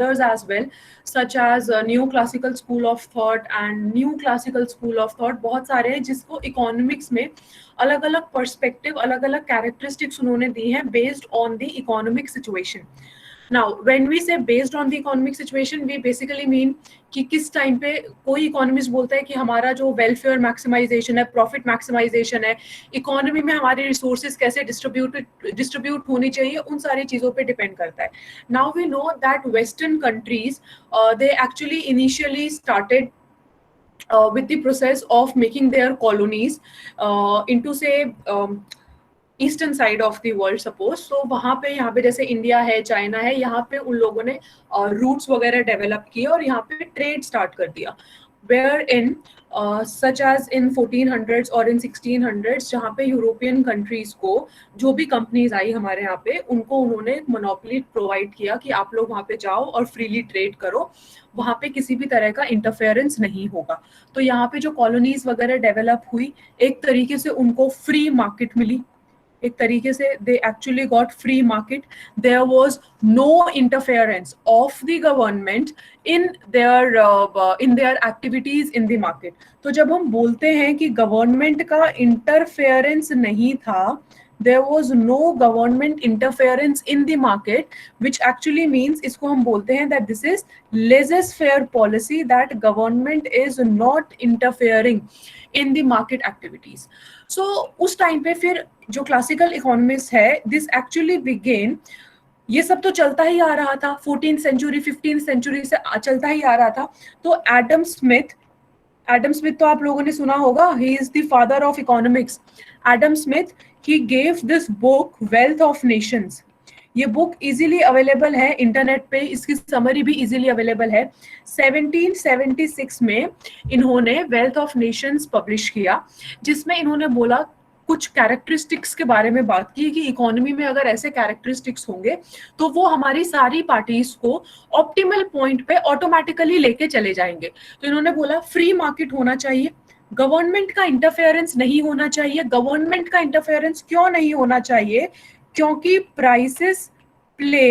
others as well, such as new classical school of thought and new classical school of thought, बहुत सारे हैं जिसको economics में अलग अलग पर्सपेक्टिव, अलग अलग कैरेक्टरिस्टिक्स उन्होंने दी हैं based on the economic situation. Now, when we say based on the economic situation, we basically mean कि किस टाइम पे कोई इकोनॉमिस्ट बोलता है कि हमारा जो वेलफेयर मैक्सिमाइजेशन है, प्रॉफिट मैक्सिमाइजेशन है, इकोनॉमी में हमारे रिसोर्सेज कैसे डिस्ट्रीब्यूट होनी चाहिए, उन सारी चीज़ों पे डिपेंड करता है. Now we know that western countries they actually initially started with the process of making their colonies into say eastern side of the world suppose. So वहाँ पे जैसे इंडिया है, चाइना है, यहाँ पे उन लोगों ने रूट्स वगैरह डेवलप किए और यहाँ पे ट्रेड स्टार्ट कर दिया. Where in such as in 1400s और इन 1600s, जहाँ पे यूरोपियन कंट्रीज को जो भी कंपनीज आई हमारे यहाँ पे, उनको उन्होंने मोनोपोली प्रोवाइड किया कि आप लोग वहाँ पे जाओ और फ्रीली ट्रेड करो, वहाँ पे किसी भी तरह का इंटरफेरेंस नहीं होगा. तो यहाँ पे जो कॉलोनीज वगैरह डेवलप हुई, एक तरीके से उनको फ्री मार्केट मिली, एक तरीके से they actually got free market. There was no interference of the government in their activities in the market. तो जब हम बोलते हैं कि गवर्नमेंट का इंटरफेरेंस नहीं था, there was no government interference in the market, which actually means, इसको हम बोलते हैं that this is laissez-faire policy, that government is not interfering in the market activities. So उस टाइम पे फिर जो क्लासिकल इकोनॉमिस्ट है, this actually began, ये सब तो चलता ही आ रहा था 14th century 15th century से चलता ही आ रहा था. तो एडम स्मिथ तो आप लोगों ने सुना होगा, he is the father of economics. Adam Smith, he gave this book Wealth of Nations. ये बुक इजीली अवेलेबल है इंटरनेट पे, इसकी समरी भी इजीली अवेलेबल है. 1776 में इन्होंने वेल्थ ऑफ नेशंस पब्लिश किया, जिसमें इन्होंने बोला, कुछ कैरेक्टरिस्टिक्स के बारे में बात की कि इकोनॉमी में अगर ऐसे कैरेक्टरिस्टिक्स होंगे तो वो हमारी सारी पार्टीज को ऑप्टिमल पॉइंट पे ऑटोमेटिकली लेके चले जाएंगे. तो इन्होंने बोला फ्री मार्केट होना चाहिए, गवर्नमेंट का इंटरफेरेंस नहीं होना चाहिए. गवर्नमेंट का इंटरफेरेंस क्यों नहीं होना चाहिए? क्योंकि prices play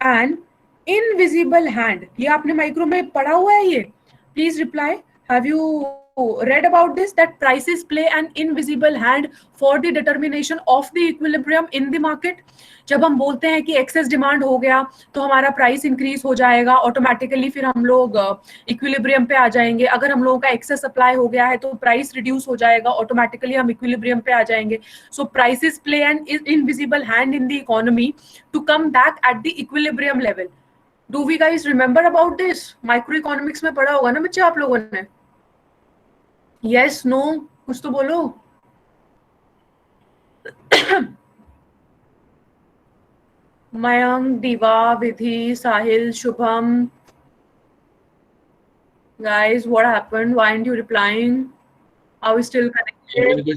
an invisible hand. ये आपने माइक्रो में पढ़ा हुआ है ये? Please reply. Have you read about this, that prices play an invisible hand for the determination of the equilibrium in the market? जब हम बोलते हैं कि एक्सेस डिमांड हो गया तो हमारा प्राइस इंक्रीज हो जाएगा ऑटोमेटिकली, फिर हम लोग इक्विलिब्रियम पे आ जाएंगे. अगर हम लोगों का एक्सेस सप्लाई हो गया है तो प्राइस रिड्यूस हो जाएगा, ऑटोमेटिकली हम इक्विलिब्रियम पे आ जाएंगे. So prices play an invisible hand in the economy to come back at the equilibrium level. Do we guys remember about this? Micro economics में पढ़ा होगा ना बच्चे आप लोगों ने? यस, नो, कुछ तो बोलो. मयंक, दीवा, विधि, साहिल, Shubham. Guys, what happened? Why aren't you replying? Are we still connected?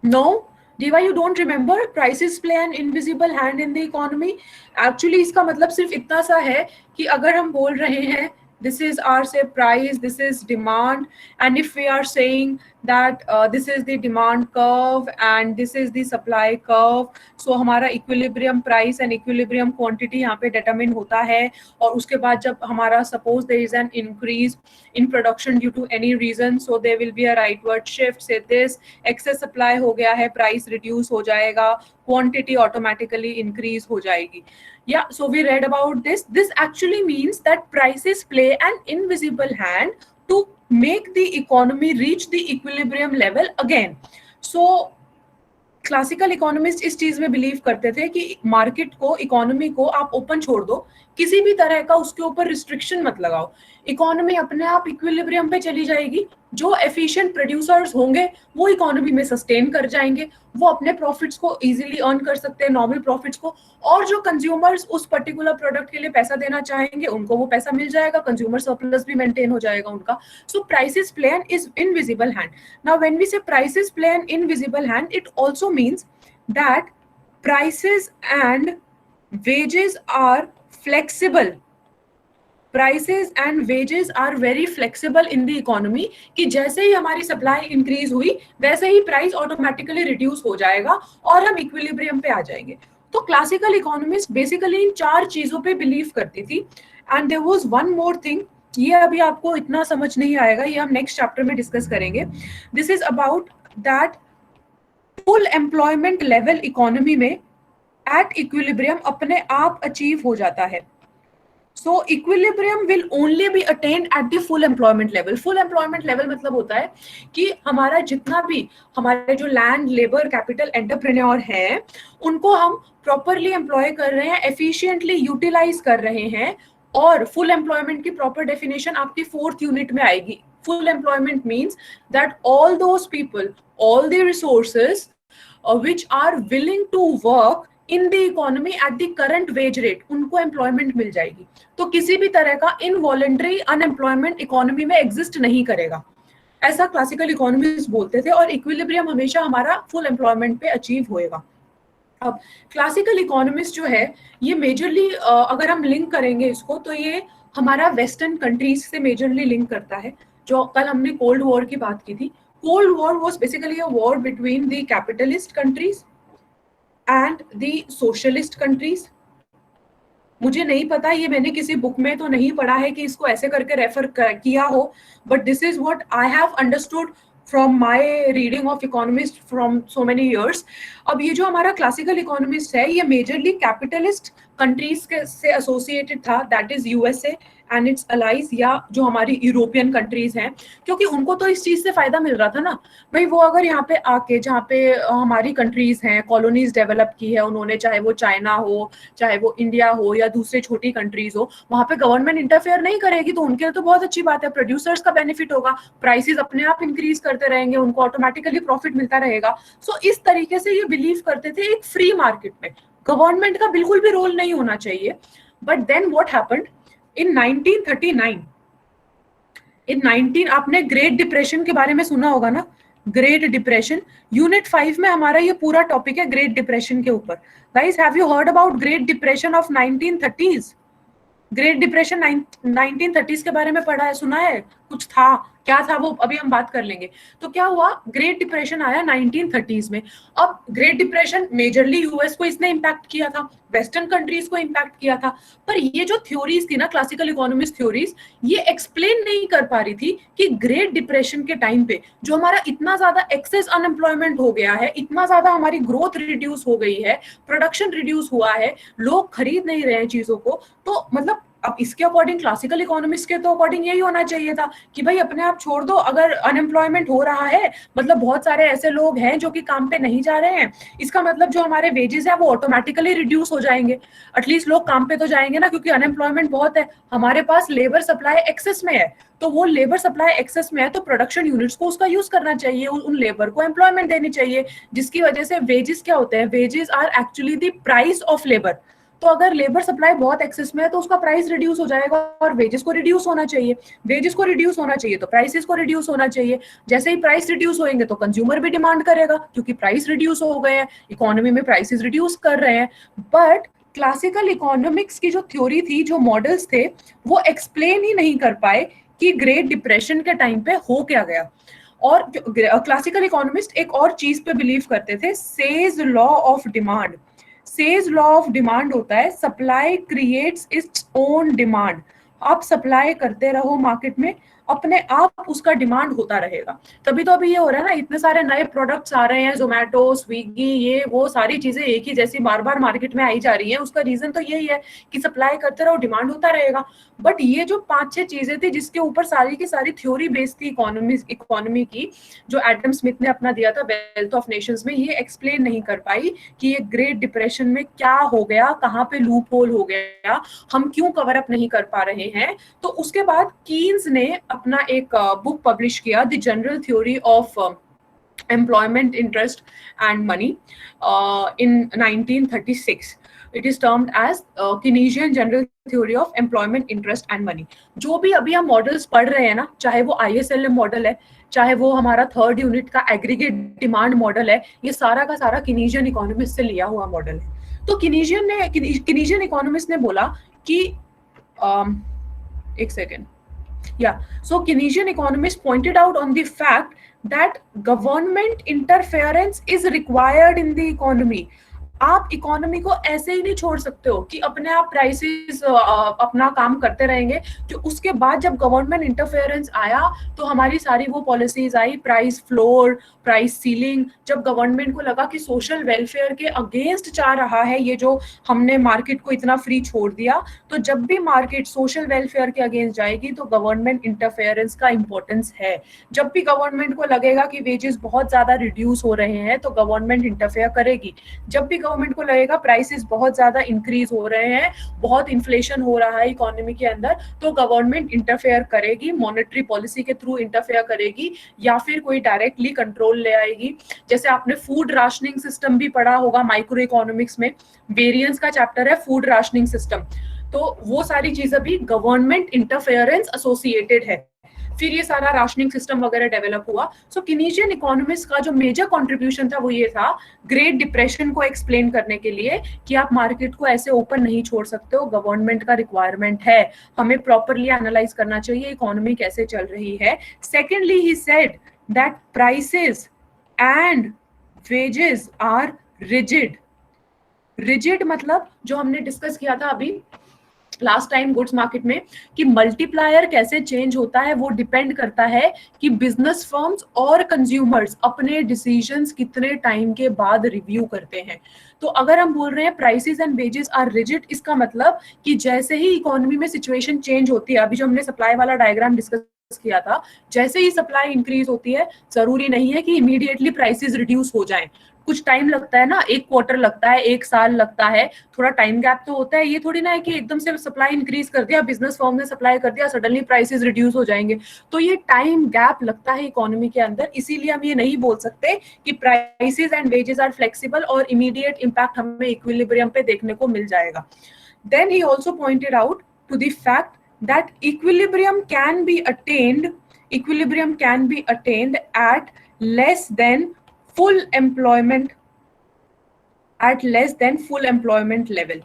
No? Diva, you don't remember? Prices play an invisible hand in the economy. Actually, इसका मतलब सिर्फ इतना सा है कि अगर हम बोल रहे हैं this is our say price, this is demand, and if we are saying that this is the demand curve and this is the supply curve, so हमारा equilibrium price and equilibrium quantity यहाँ पे determine होता है. और उसके बाद जब हमारा suppose there is an increase in production due to any reason, so there will be a rightward shift, say this excess supply हो गया है, price reduce हो जाएगा, quantity automatically increase हो जाएगी. Yeah, so we read about this. This actually means that prices play an invisible hand to make the economy reach the equilibrium level again. So classical economist इस चीज में believe करते थे कि market को, economy को आप ओपन छोड़ दो, किसी भी तरह का उसके ऊपर रिस्ट्रिक्शन मत लगाओ, इकोनॉमी अपने आप इक्विलिब्रियम पे चली जाएगी. जो एफिशिएंट प्रोड्यूसर्स होंगे वो इकोनॉमी में सस्टेन कर जाएंगे, वो अपने प्रॉफिट्स को इजीली अर्न कर सकते हैं, नॉर्मल प्रॉफिट्स को. और जो कंज्यूमर्स उस पर्टिकुलर प्रोडक्ट के लिए पैसा देना चाहेंगे उनको वो पैसा मिल जाएगा, कंज्यूमर सरप्लस भी मेंटेन हो जाएगा उनका. So prices play an invisible hand. Now when we say prices play an invisible hand, it also means that prices and wages are flexible. Prices and wages are very flexible in the economy, कि जैसे ही हमारी supply increase हुई वैसे ही price automatically reduce हो जाएगा और हम equilibrium पे आ जाएंगे। तो क्लासिकल इकोनॉमिस्ट बेसिकली इन 4 चीजों पे बिलीव करती थी। And there was one more thing, ये अभी आपको इतना समझ नहीं आएगा, ये हम नेक्स्ट चैप्टर में डिस्कस करेंगे। This is about that full employment level economy में एट इक्विलिब्रियम अपने आप अचीव हो जाता है। So equilibrium will only be attained at the full employment level. Full employment level मतलब होता है कि हमारा जितना भी हमारे जो लैंड लेबर कैपिटल एंटरप्रेन्योर हैं उनको हम प्रॉपरली एम्प्लॉय कर रहे हैं, एफिशिएंटली यूटिलाइज कर रहे हैं। और फुल एम्प्लॉयमेंट की प्रॉपर डेफिनेशन आपकी 4th यूनिट में आएगी। Full employment means that all those people, all the resources which are willing to work in the economy at the current wage rate, उनको employment मिल जाएगी। तो किसी भी तरह का इनवॉलंटरी अनएम्प्लॉयमेंट इकोनॉमी में एग्जिस्ट नहीं करेगा, ऐसा क्लासिकल इकोनॉमिस्ट बोलते थे। और इक्विलिब्रियम हमेशा हमारा फुल एम्प्लॉयमेंट पे अचीव होएगा। अब क्लासिकल इकोनॉमिस्ट जो है ये मेजरली अगर हम लिंक करेंगे इसको तो ये हमारा वेस्टर्न कंट्रीज से मेजरली लिंक करता है। जो कल हमने कोल्ड वॉर की बात की थी, cold war was basically a war between the capitalist countries and the socialist countries. मुझे नहीं पता, ये मैंने किसी बुक में तो नहीं पढ़ा है कि इसको ऐसे करके रेफर किया हो, but this is what I have understood from my reading of economist from so many years. अब ये जो हमारा क्लासिकल इकोनॉमिस्ट है ये मेजरली कैपिटलिस्ट कंट्रीज से एसोसिएटेड था, that is USA and its allies, या जो हमारी यूरोपियन कंट्रीज हैं, क्योंकि उनको तो इस चीज से फायदा मिल रहा था ना भाई। वो अगर यहाँ पे आके जहाँ पे हमारी कंट्रीज हैं, कॉलोनीज डेवलप की है उन्होंने, चाहे वो चाइना हो, चाहे वो इंडिया हो या दूसरे छोटी कंट्रीज हो, वहां पे गवर्नमेंट इंटरफेयर नहीं करेगी तो उनके लिए तो बहुत अच्छी बात है। प्रोड्यूसर्स का बेनिफिट होगा, प्राइसेस अपने आप इंक्रीज करते रहेंगे, उनको ऑटोमेटिकली प्रॉफिट मिलता रहेगा। सो इस तरीके से ये बिलीव करते थे एक फ्री मार्केट में गवर्नमेंट का बिल्कुल भी रोल नहीं होना चाहिए। But then what happened in 1939, आपने ग्रेट डिप्रेशन के बारे में सुना होगा ना, ग्रेट डिप्रेशन। यूनिट 5 में हमारा ये पूरा टॉपिक है ग्रेट डिप्रेशन के ऊपर। Guys have you heard about great depression of 1930s? Great depression 1930s के बारे में पढ़ा है, सुना है? कुछ था, क्या था वो अभी हम बात कर लेंगे। तो क्या हुआ, ग्रेट डिप्रेशन आया 1930s में। अब ग्रेट डिप्रेशन मेजरली यूएस को इसने इम्पैक्ट किया था, वेस्टर्न कंट्रीज को इम्पैक्ट किया था। पर ये जो थ्योरीज थी ना, क्लासिकल इकोनॉमिस्ट थ्योरीज, ये एक्सप्लेन नहीं कर पा रही थी कि ग्रेट डिप्रेशन के टाइम पे जो हमारा इतना ज्यादा एक्सेस अनएम्प्लॉयमेंट हो गया है, इतना ज्यादा हमारी ग्रोथ रिड्यूस हो गई है, प्रोडक्शन रिड्यूस हुआ है, लोग खरीद नहीं रहे हैं चीजों को। तो मतलब अब इसके अकॉर्डिंग, क्लासिकल इकोनॉमिस्ट के तो अकॉर्डिंग यही होना चाहिए था कि भाई अपने आप छोड़ दो, अगर अनएम्प्लॉयमेंट हो रहा है मतलब बहुत सारे ऐसे लोग हैं जो कि काम पे नहीं जा रहे हैं, इसका मतलब जो हमारे वेजेस है वो ऑटोमेटिकली रिड्यूस हो जाएंगे। एटलीस्ट लोग काम पे तो जाएंगे ना, क्योंकि अनएम्प्लॉयमेंट बहुत है, हमारे पास लेबर सप्लाई एक्सेस में है। तो वो लेबर सप्लाई एक्सेस में है तो प्रोडक्शन यूनिट्स को उसका यूज करना चाहिए, उन लेबर को एम्प्लॉयमेंट देनी चाहिए, जिसकी वजह से वेजेस क्या होते हैं, wages are actually the price of labour. तो अगर लेबर सप्लाई बहुत एक्सेस में है तो उसका प्राइस रिड्यूस हो जाएगा और वेजेस को रिड्यूस होना चाहिए, वेजेस को रिड्यूस होना चाहिए तो प्राइसेस को रिड्यूस होना चाहिए। जैसे ही प्राइस रिड्यूस होंगे तो कंज्यूमर भी डिमांड करेगा, क्योंकि प्राइस रिड्यूस हो गए हैं, इकोनॉमी में प्राइसेस रिड्यूस कर रहे हैं। बट क्लासिकल इकोनॉमिक्स की जो थ्योरी थी, जो मॉडल्स थे, वो एक्सप्लेन ही नहीं कर पाए कि ग्रेट डिप्रेशन के टाइम पे हो क्या गया। और क्लासिकल इकोनॉमिस्ट एक और चीज पे बिलीव करते थे, says law of demand. Says law of demand होता है supply creates its own demand. आप सप्लाई करते रहो मार्केट में, अपने आप उसका डिमांड होता रहेगा। तभी तो अभी ये हो रहा है ना, इतने सारे नए प्रोडक्ट्स आ रहे हैं, जोमेटो, स्विगी, ये वो सारी चीजें एक ही जैसी बार बार मार्केट में आई जा रही हैं। उसका रीजन तो यही है कि सप्लाई करते रहो, डिमांड होता रहेगा। बट ये जो 5-6 चीजें थी जिसके ऊपर सारी की सारी थ्योरी बेस्ड थी इकोनॉमी की, जो एडम स्मिथ ने अपना दिया था वेल्थ ऑफ नेशंस में, ये एक्सप्लेन नहीं कर पाई कि ये ग्रेट डिप्रेशन में क्या हो गया, कहाँ पे लूप होल हो गया, हम क्यों कवर अप नहीं कर पा रहे हैं। तो उसके बाद कीन्स ने अपना एक बुक पब्लिश किया, the general theory of employment interest and money in 1936. It is termed as Keynesian general theory of employment interest and money. जो भी अभी हम मॉडल्स पढ़ रहे हैं ना, चाहे वो ISLM मॉडल है, चाहे वो हमारा 3rd यूनिट का एग्रीगेट डिमांड मॉडल है, ये सारा का सारा कीनीजियन इकोनॉमिस्ट से लिया हुआ मॉडल है। तो कीनीजियन इकोनॉमिस्ट ने बोला कि एक second. Yeah, so Keynesian economists pointed out on the fact that government interference is required in the economy. आप इकोनॉमी को ऐसे ही नहीं छोड़ सकते हो कि अपने आप प्राइसेस अपना काम करते रहेंगे, जो उसके बाद जब गवर्नमेंट इंटरफेरेंस आया तो हमारी सारी वो पॉलिसीज आई, प्राइस फ्लोर, प्राइस सीलिंग. जब गवर्नमेंट को लगा कि सोशल वेलफेयर के अगेंस्ट जा रहा है ये जो हमने मार्केट को इतना फ्री छोड़ दिया, तो जब भी मार्केट सोशल वेलफेयर के अगेंस्ट जाएगी तो गवर्नमेंट इंटरफेरेंस का इंपॉर्टेंस है. जब भी गवर्नमेंट को लगेगा कि वेजेस बहुत ज्यादा रिड्यूस हो रहे हैं तो गवर्नमेंट इंटरफेयर करेगी. जब भी गवर्नमेंट को लगेगा प्राइसेस बहुत ज्यादा इंक्रीज हो रहे हैं, बहुत इन्फ्लेशन हो रहा है इकोनॉमी के अंदर, तो गवर्नमेंट इंटरफेयर करेगी, मॉनेटरी पॉलिसी के थ्रू इंटरफेयर करेगी या फिर कोई डायरेक्टली कंट्रोल ले आएगी. जैसे आपने फूड राशनिंग सिस्टम भी पढ़ा होगा माइक्रो इकोनॉमिक्स में, वेरिएंस का चैप्टर है फूड राशनिंग सिस्टम. तो वो सारी चीजें भी गवर्नमेंट इंटरफेरेंस एसोसिएटेड है. फिर ये सारा राशनिंग सिस्टम वगैरह डेवलप हुआ. सो कीनीशियन इकोनॉमिस्ट का जो मेजर कंट्रीब्यूशन था वो ये था, ग्रेट डिप्रेशन को एक्सप्लेन करने के लिए कि आप मार्केट को ऐसे ओपन नहीं छोड़ सकते हो, गवर्नमेंट का रिक्वायरमेंट है, हमें प्रॉपरली एनालाइज करना चाहिए इकोनॉमी कैसे चल रही है. Secondly he said that prices and wages are rigid. Rigid मतलब जो हमने डिस्कस किया था अभी लास्ट टाइम गुड्स मार्केट में कि मल्टीप्लायर कैसे चेंज होता है, वो डिपेंड करता है कि बिजनेस फर्म्स और कंज्यूमर्स अपने डिसीजंस कितने टाइम के बाद रिव्यू करते हैं. तो अगर हम बोल रहे हैं prices and wages are rigid, इसका मतलब कि जैसे ही इकोनॉमी में सिचुएशन चेंज होती है, अभी जो हमने सप्लाई वाला डायग्राम डिस्कस किया था, जैसे ही सप्लाई इंक्रीज होती है जरूरी नहीं है कि इमीडिएटली प्राइसेस रिड्यूस हो जाएं. कुछ टाइम लगता है ना, एक क्वार्टर लगता है, एक साल लगता है, थोड़ा टाइम गैप तो होता है. ये थोड़ी ना है कि एकदम से सप्लाई इंक्रीज कर दिया, बिजनेस फर्म ने सप्लाई कर दिया, सडनली प्राइसेस रिड्यूस हो जाएंगे. तो ये टाइम गैप लगता है इकोनॉमी के अंदर. इसीलिए हम ये नहीं बोल सकते कि prices and wages are flexible और इमीडिएट इम्पैक्ट हमें इक्विलिब्रियम पे देखने को मिल जाएगा. Then he also pointed out to the fact that equilibrium can be attained at less than full employment level.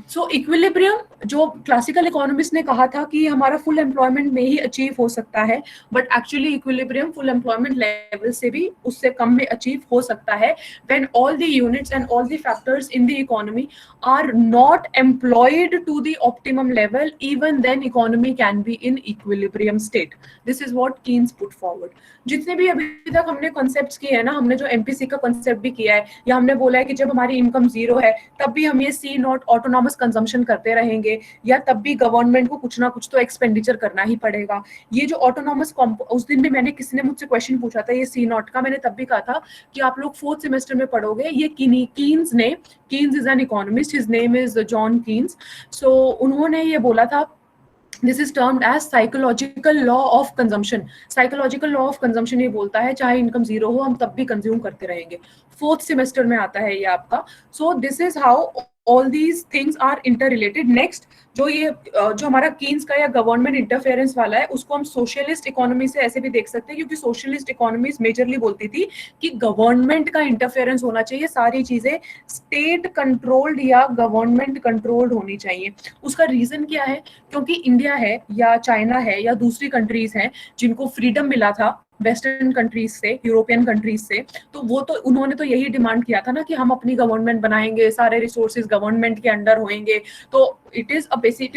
So equilibrium जो क्लासिकल इकोनॉमिस्ट ने कहा था कि हमारा फुल एम्प्लॉयमेंट में ही अचीव हो सकता है, but actually equilibrium full employment level से भी उससे कम में अचीव हो सकता है when all the units and all the factors in the economy are not employed to the optimum level, even then economy can be in equilibrium state. This is what Keynes put forward. जितने भी अभी तक हमने concepts किए हैं ना, हमने जो एमपीसी का कॉन्सेप्ट भी किया है, या हमने बोला है कि जब हमारी इनकम जीरो है तब भी हम ये सी नॉट ऑटोनॉमस कंजम्पशन करते रहेंगे, या तब भी गवर्नमेंट को कुछ ना कुछ तो एक्सपेंडिचर करना ही पड़ेगा. ये जो ऑटोनॉमस, उस दिन भी मैंने किसी ने मुझसे क्वेश्चन पूछा था ये सी नॉट का, मैंने तब भी कहा था कि आप लोग 4th सेमेस्टर में पढ़ोगे. ये Keynes is an economist, his name is John Keynes. So उन्होंने ये बोला था, this is termed as psychological law of consumption. Psychological law of consumption ये बोलता है चाहे इनकम जीरो हो हम तब भी कंज्यूम करते रहेंगे. 4th सेमेस्टर में आता है ये आपका. सो this is how all these things are interrelated. Next, जो हमारा कीन्स का या गवर्नमेंट इंटरफेरेंस वाला है, उसको हम सोशलिस्ट इकोनॉमी से ऐसे भी देख सकते हैं, क्योंकि सोशलिस्ट इकोनॉमी मेजरली बोलती थी कि गवर्नमेंट का इंटरफेरेंस होना चाहिए, सारी चीजें स्टेट कंट्रोल्ड या गवर्नमेंट कंट्रोल्ड होनी चाहिए. उसका रीजन क्या है? क्योंकि इंडिया है या चाइना है या दूसरी कंट्रीज हैं जिनको फ्रीडम मिला था वेस्टर्न कंट्रीज से, यूरोपियन कंट्रीज से, तो वो तो उन्होंने तो यही डिमांड किया था ना कि हम अपनी गवर्नमेंट बनाएंगे, सारे रिसोर्सेज गवर्नमेंट के अंडर होंगे. तो it is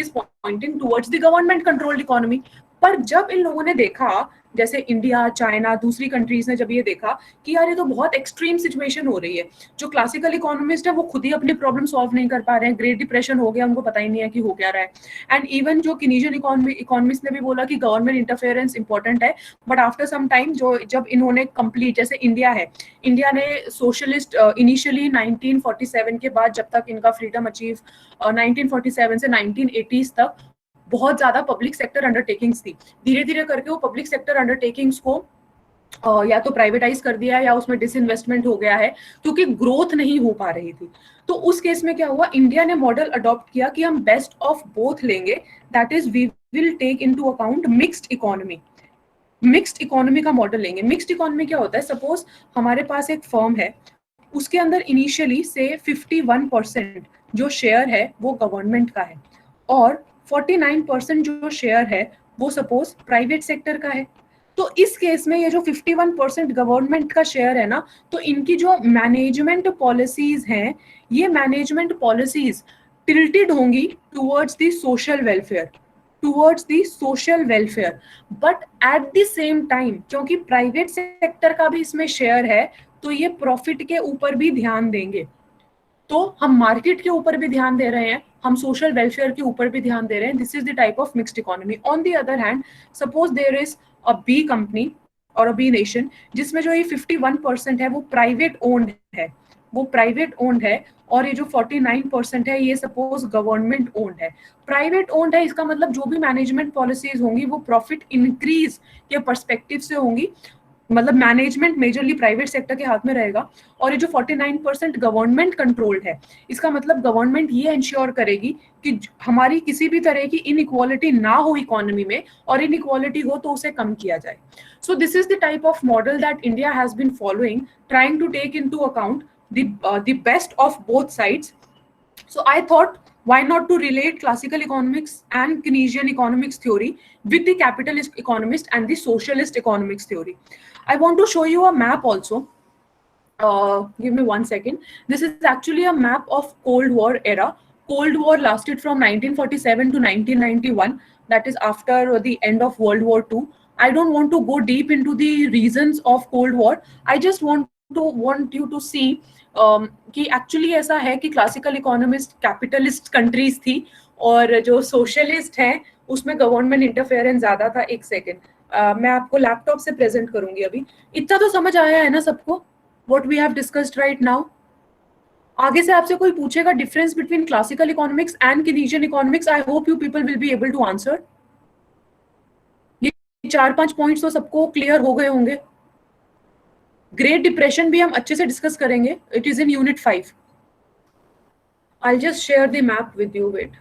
pointing towards the government controlled economy. पर जब इन लोगों ने देखा, जैसे इंडिया, चाइना, दूसरी कंट्रीज ने जब ये देखा कि यार ये तो बहुत एक्सट्रीम सिचुएशन हो रही है, जो क्लासिकल इकोनॉमिस्ट है वो खुद ही अपनी प्रॉब्लम सॉल्व नहीं कर पा रहे हैं, ग्रेट डिप्रेशन हो गया, उनको पता ही नहीं है कि हो क्या रहा है. एंड इवन जो कीनीशियन इकोनॉमिस्ट ने भी बोला कि गवर्नमेंट इंटरफेरेंस इंपॉर्टेंट है, बट आफ्टर सम टाइम जब इन्होंने कंप्लीट, जैसे इंडिया ने सोशलिस्ट इनिशियली 1947 के बाद, जब तक इनका फ्रीडम अचीव 1947 से 1980s तक बहुत ज्यादा पब्लिक सेक्टर अंडरटेकिंग्स थी. धीरे धीरे करके वो पब्लिक सेक्टर अंडरटेकिंग्स को या तो प्राइवेटाइज कर दिया है या उसमें डिसइन्वेस्टमेंट हो गया है, क्योंकि ग्रोथ नहीं हो पा रही थी. तो उस केस में क्या हुआ, इंडिया ने मॉडल अडॉप्ट किया कि हम बेस्ट ऑफ बोथ लेंगे, that is we will take into account mixed economy का मॉडल लेंगे. मिक्स्ड इकोनॉमी क्या होता है? सपोज हमारे पास एक फर्म है, उसके अंदर इनिशियली से 51% जो शेयर है वो गवर्नमेंट का है और 49% जो शेयर है वो सपोज प्राइवेट सेक्टर का है, तो इस केस में ये जो 51% गवर्नमेंट का शेयर है ना, तो इनकी जो मैनेजमेंट पॉलिसीज हैं, ये मैनेजमेंट पॉलिसीज टिल्टेड होंगी towards the social welfare, towards the social welfare. But at the same time क्योंकि प्राइवेट सेक्टर का भी इसमें शेयर है, तो ये प्रॉफिट के ऊपर भी ध्यान देंगे। तो हम मार्केट के ऊपर भी ध्यान दे रहे हैं, हम सोशल वेलफेयर के ऊपर भी ध्यान दे रहे हैं। This is the type of mixed economy. On the other hand, suppose there is a B company और अ बी नेशन जिसमें जो ये 51% है वो प्राइवेट ओन्ड है, वो प्राइवेट ओन्ड है, और ये जो 49% है ये सपोज गवर्नमेंट ओन्ड है। प्राइवेट ओन्ड है, इसका मतलब जो भी मैनेजमेंट पॉलिसीज होंगी वो प्रॉफिट इंक्रीज के पर्सपेक्टिव से होंगी, मतलब मैनेजमेंट मेजरली प्राइवेट सेक्टर के हाथ में रहेगा। और ये जो 49% गवर्नमेंट कंट्रोल्ड है, इसका मतलब गवर्नमेंट ये इंश्योर करेगी कि हमारी किसी भी तरह की इनइक्वालिटी ना हो इकोनॉमी में, और इनइक्वालिटी हो तो उसे कम किया जाए। So this is the type of model that India has been following, trying to take into account the best of both sides. So I thought, why not to relate classical economics and Keynesian economics theory with the capitalist economist and the socialist economics theory. I want to show you a map also. Give me 1 second. This is actually a map of Cold War era. Cold War lasted from 1947 to 1991. That is after the end of World War II. I don't want to go deep into the reasons of Cold War. I just want you to see कि actually ऐसा है कि classical economist capitalist countries थी, और जो socialist हैं उसमें government interference ज्यादा था। एक सेकेंड, मैं आपको लैपटॉप से प्रेजेंट करूंगी अभी। इतना तो समझ आया है ना सबको, what we have discussed right now? आगे से आपसे कोई पूछेगा difference between classical economics and Keynesian economics, I hope you people will be able to answer. ये 4-5 पॉइंट्स तो सबको क्लियर हो गए होंगे। ग्रेट डिप्रेशन भी हम अच्छे से डिस्कस करेंगे, it is in unit 5। I'll just share the map with you, wait.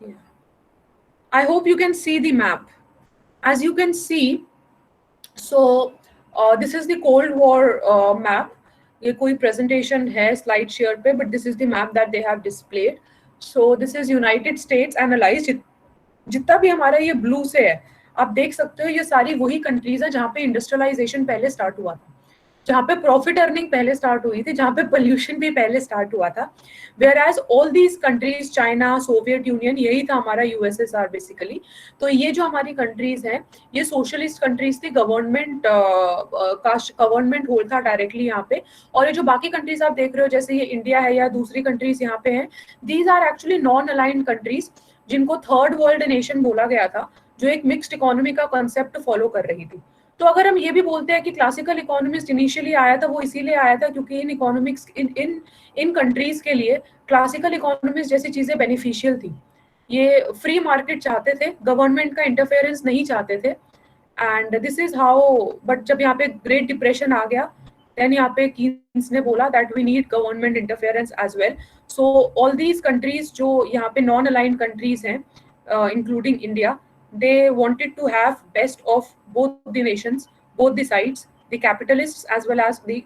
Yeah. I hope you can see the map. As you can see, so this is the Cold War map. ये कोई presentation है slide share पे, but this is the map that they have displayed. So this is United States analyzed. जितना भी हमारा ये blue से है, आप देख सकते हो ये सारी वही कंट्रीज है जहाँ पे इंडस्ट्रियलाइजेशन पहले स्टार्ट हुआ था, जहाँ पे प्रॉफिट अर्निंग पहले स्टार्ट हुई थी, जहाँ पे पोल्यूशन भी पहले स्टार्ट हुआ था। Whereas all these countries, China, Soviet Union, यही था हमारा यूएसएसआर बेसिकली। तो ये जो हमारी कंट्रीज हैं ये सोशलिस्ट कंट्रीज थी, गवर्नमेंट का गवर्नमेंट होल्ड था डायरेक्टली यहाँ पे। और ये जो बाकी कंट्रीज आप देख रहे हो जैसे ये इंडिया है या दूसरी कंट्रीज यहाँ पे हैं, these are actually non aligned countries जिनको थर्ड वर्ल्ड नेशन बोला गया था, जो एक मिक्स्ड इकोनॉमी का कॉन्सेप्ट फॉलो कर रही थी। तो अगर हम ये भी बोलते हैं कि क्लासिकल इकोनॉमिस्ट इनिशियली आया था, वो इसीलिए आया था क्योंकि इन इकोनॉमिक्स इन कंट्रीज के लिए क्लासिकल इकोनॉमिक्स जैसी चीजें बेनिफिशियल थी। ये फ्री मार्केट चाहते थे, गवर्नमेंट का इंटरफेरेंस नहीं चाहते थे। And this is how, but जब यहाँ पे ग्रेट डिप्रेशन आ गया, देन यहाँ पे कीन्स ने बोला that we need government interference as well. So all these countries जो यहाँ पे नॉन अलाइंड कंट्रीज हैं, including India, they wanted to have best of both the nations, both the sides, the capitalists as well as the